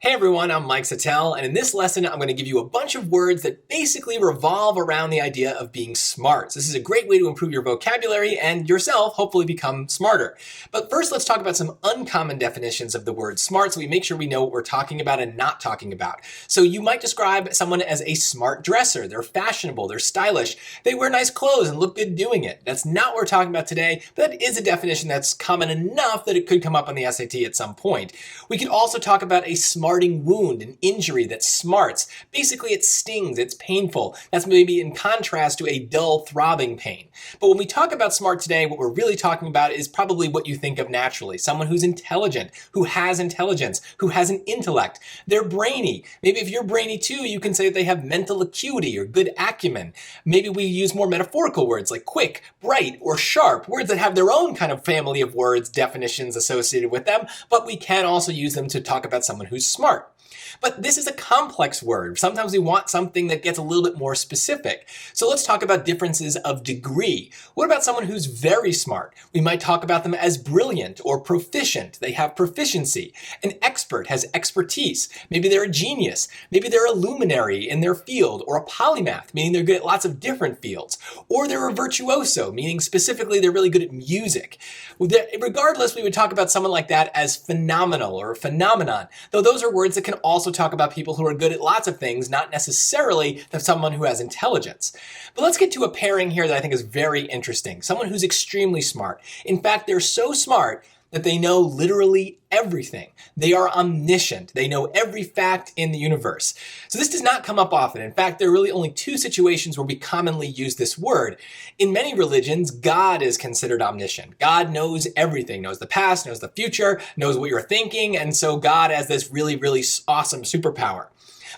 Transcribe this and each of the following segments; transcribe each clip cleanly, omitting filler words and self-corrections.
Hey everyone, I'm Mike Settele, and in this lesson I'm going to give you a bunch of words that basically revolve around the idea of being smart. So this is a great way to improve your vocabulary and yourself hopefully become smarter. But first let's talk about some uncommon definitions of the word smart so we make sure we know what we're talking about and not talking about. So you might describe someone as a smart dresser. They're fashionable, they're stylish, they wear nice clothes and look good doing it. That's not what we're talking about today, but that is a definition that's common enough that it could come up on the SAT at some point. We could also talk about a smarting wound, an injury that smarts. Basically, it stings, it's painful. That's maybe in contrast to a dull, throbbing pain. But when we talk about smart today, what we're really talking about is probably what you think of naturally. Someone who's intelligent, who has intelligence, who has an intellect. They're brainy. Maybe if you're brainy too, you can say that they have mental acuity or good acumen. Maybe we use more metaphorical words like quick, bright, or sharp, words that have their own kind of family of words, definitions associated with them, but we can also use them to talk about someone who's smart. But this is a complex word. Sometimes we want something that gets a little bit more specific. So let's talk about differences of degree. What about someone who's very smart? We might talk about them as brilliant or proficient. They have proficiency. An expert has expertise. Maybe they're a genius. Maybe they're a luminary in their field, or a polymath, meaning they're good at lots of different fields. Or they're a virtuoso, meaning specifically they're really good at music. Regardless, we would talk about someone like that as phenomenal or a phenomenon, though those are words that can also talk about people who are good at lots of things, not necessarily someone who has intelligence. But let's get to a pairing here that I think is very interesting. Someone who's extremely smart. In fact, they're so smart that they know literally everything. They are omniscient. They know every fact in the universe. So this does not come up often. In fact, there are really only two situations where we commonly use this word. In many religions, God is considered omniscient. God knows everything, knows the past, knows the future, knows what you're thinking, and so God has this really, really awesome superpower.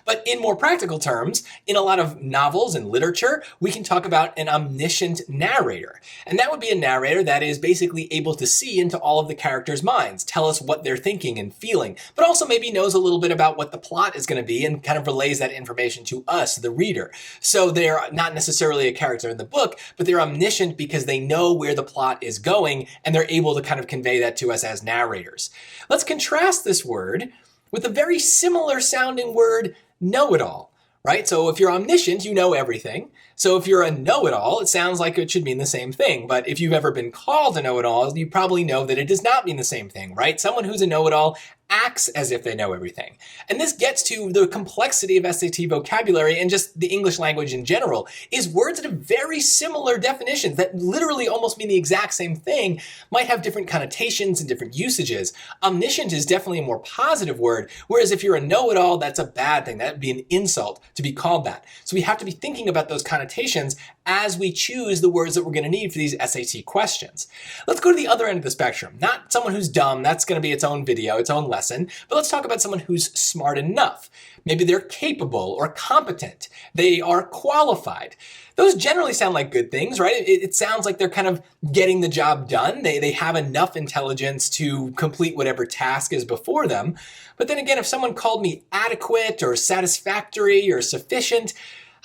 But in more practical terms, in a lot of novels and literature, we can talk about an omniscient narrator. And that would be a narrator that is basically able to see into all of the characters' minds, tell us what they're thinking and feeling, but also maybe knows a little bit about what the plot is going to be and kind of relays that information to us, the reader. So they're not necessarily a character in the book, but they're omniscient because they know where the plot is going and they're able to kind of convey that to us as narrators. Let's contrast this word with a very similar sounding word, know-it-all, right? So if you're omniscient, you know everything. So if you're a know-it-all, it sounds like it should mean the same thing. But if you've ever been called a know-it-all, you probably know that it does not mean the same thing, right? Someone who's a know-it-all acts as if they know everything. And this gets to the complexity of SAT vocabulary and just the English language in general, is words that have very similar definitions that literally almost mean the exact same thing, might have different connotations and different usages. Omniscient is definitely a more positive word, whereas if you're a know-it-all, that's a bad thing. That would be an insult to be called that. So we have to be thinking about those connotations as we choose the words that we're going to need for these SAT questions. Let's go to the other end of the spectrum. Not someone who's dumb, that's going to be its own video, its own lesson, but let's talk about someone who's smart enough. Maybe they're capable or competent. They are qualified. Those generally sound like good things, right? It sounds like they're kind of getting the job done. They have enough intelligence to complete whatever task is before them. But then again, if someone called me adequate or satisfactory or sufficient,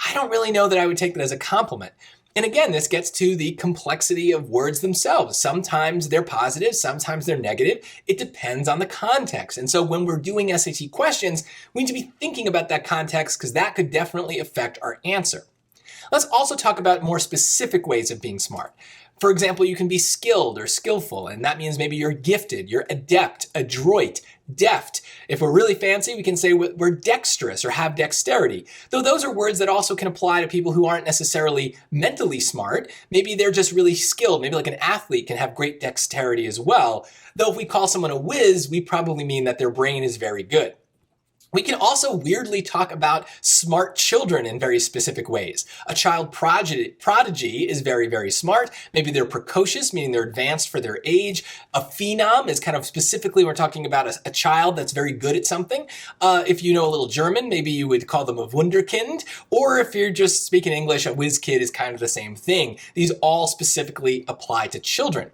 I don't really know that I would take that as a compliment. And again, this gets to the complexity of words themselves. Sometimes they're positive, sometimes they're negative. It depends on the context. And so when we're doing SAT questions, we need to be thinking about that context because that could definitely affect our answer. Let's also talk about more specific ways of being smart. For example, you can be skilled or skillful, and that means maybe you're gifted, you're adept, adroit, deft. If we're really fancy, we can say we're dexterous or have dexterity. Though those are words that also can apply to people who aren't necessarily mentally smart. Maybe they're just really skilled. Maybe like an athlete can have great dexterity as well. Though if we call someone a whiz, we probably mean that their brain is very good. We can also weirdly talk about smart children in very specific ways. A child prodigy is very, very smart. Maybe they're precocious, meaning they're advanced for their age. A phenom is kind of specifically, we're talking about a child that's very good at something. If you know a little German, maybe you would call them a wunderkind. Or if you're just speaking English, a whiz kid is kind of the same thing. These all specifically apply to children.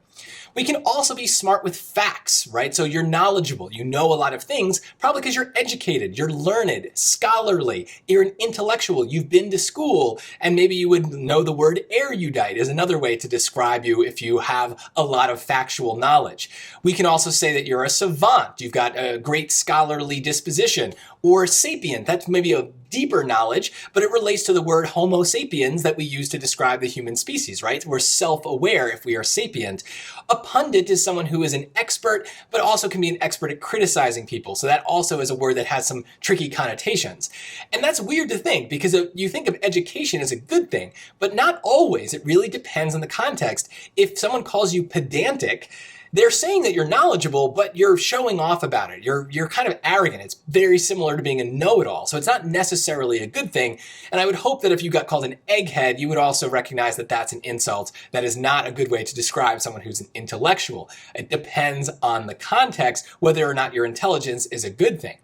We can also be smart with facts, right? So you're knowledgeable, you know a lot of things, probably because you're educated, you're learned, scholarly, you're an intellectual, you've been to school, and maybe you would know the word erudite is another way to describe you if you have a lot of factual knowledge. We can also say that you're a savant, you've got a great scholarly disposition, or sapient, that's maybe a deeper knowledge, but it relates to the word homo sapiens that we use to describe the human species, right? We're self-aware if we are sapient. A pundit is someone who is an expert, but also can be an expert at criticizing people. So that also is a word that has some tricky connotations. And that's weird to think because you think of education as a good thing, but not always. It really depends on the context. If someone calls you pedantic, they're saying that you're knowledgeable, but you're showing off about it. You're kind of arrogant. It's very similar to being a know-it-all. So it's not necessarily a good thing. And I would hope that if you got called an egghead, you would also recognize that that's an insult. That is not a good way to describe someone who's an intellectual. It depends on the context whether or not your intelligence is a good thing.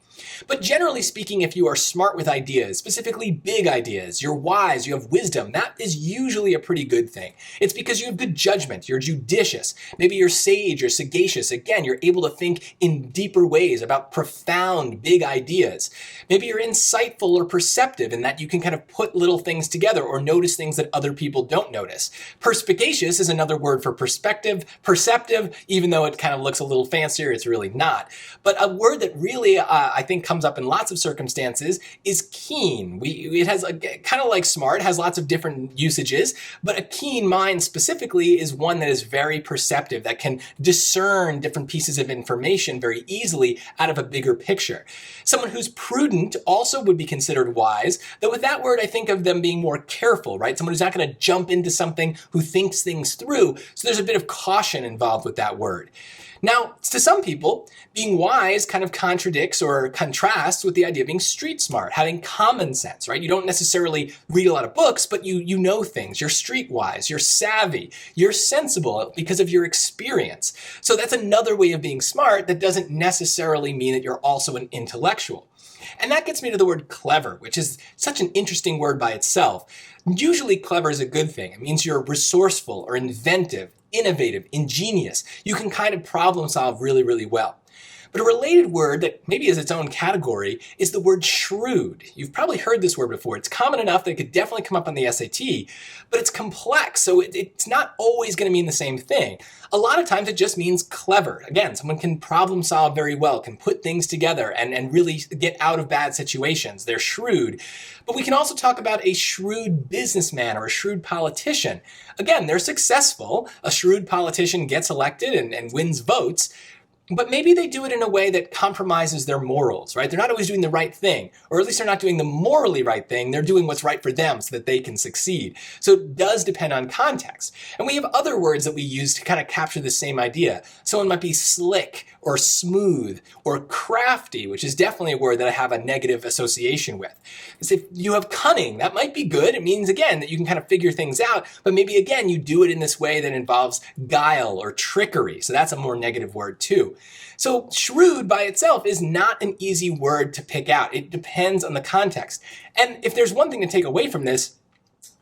But generally speaking, if you are smart with ideas, specifically big ideas, you're wise, you have wisdom, that is usually a pretty good thing. It's because you have good judgment, you're judicious, maybe you're sage or sagacious. Again, you're able to think in deeper ways about profound, big ideas. Maybe you're insightful or perceptive in that you can kind of put little things together or notice things that other people don't notice. Perspicacious is another word for perspective, perceptive, even though it kind of looks a little fancier, it's really not. But a word that really, I think comes up in lots of circumstances is keen. It has kind of like smart, has lots of different usages, but a keen mind specifically is one that is very perceptive, that can discern different pieces of information very easily out of a bigger picture. Someone who's prudent also would be considered wise, though with that word I think of them being more careful, right? Someone who's not going to jump into something, who thinks things through, so there's a bit of caution involved with that word. Now, to some people, being wise kind of contradicts or contrasts with the idea of being street smart, having common sense, right? You don't necessarily read a lot of books, but you know things. You're streetwise, you're savvy, you're sensible because of your experience. So that's another way of being smart that doesn't necessarily mean that you're also an intellectual. And that gets me to the word clever, which is such an interesting word by itself. Usually clever is a good thing. It means you're resourceful or inventive, innovative, ingenious. You can kind of problem solve really, really well. But a related word that maybe is its own category is the word shrewd. You've probably heard this word before. It's common enough that it could definitely come up on the SAT, but it's complex, so it's not always going to mean the same thing. A lot of times it just means clever. Again, someone can problem solve very well, can put things together and really get out of bad situations. They're shrewd. But we can also talk about a shrewd businessman or a shrewd politician. Again, they're successful. A shrewd politician gets elected and wins votes. But maybe they do it in a way that compromises their morals, right? They're not always doing the right thing, or at least they're not doing the morally right thing. They're doing what's right for them so that they can succeed. So it does depend on context. And we have other words that we use to kind of capture the same idea. Someone might be slick or smooth or crafty, which is definitely a word that I have a negative association with. Because if you have cunning, that might be good. It means, again, that you can kind of figure things out, but maybe, again, you do it in this way that involves guile or trickery. So that's a more negative word too. So shrewd by itself is not an easy word to pick out. It depends on the context. And if there's one thing to take away from this,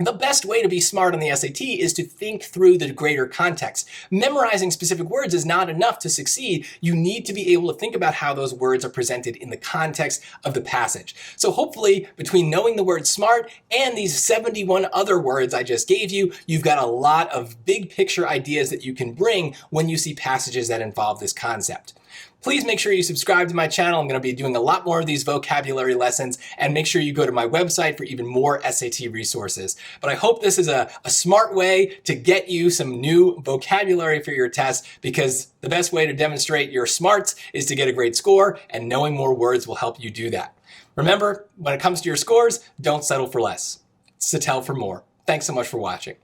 the best way to be smart on the SAT is to think through the greater context. Memorizing specific words is not enough to succeed. You need to be able to think about how those words are presented in the context of the passage. So hopefully, between knowing the word smart and these 71 other words I just gave you, you've got a lot of big picture ideas that you can bring when you see passages that involve this concept. Please make sure you subscribe to my channel. I'm going to be doing a lot more of these vocabulary lessons, and make sure you go to my website for even more SAT resources. But I hope this is a smart way to get you some new vocabulary for your test, because the best way to demonstrate your smarts is to get a great score, and knowing more words will help you do that. Remember, when it comes to your scores, don't settle for less. Settele for more. Thanks so much for watching.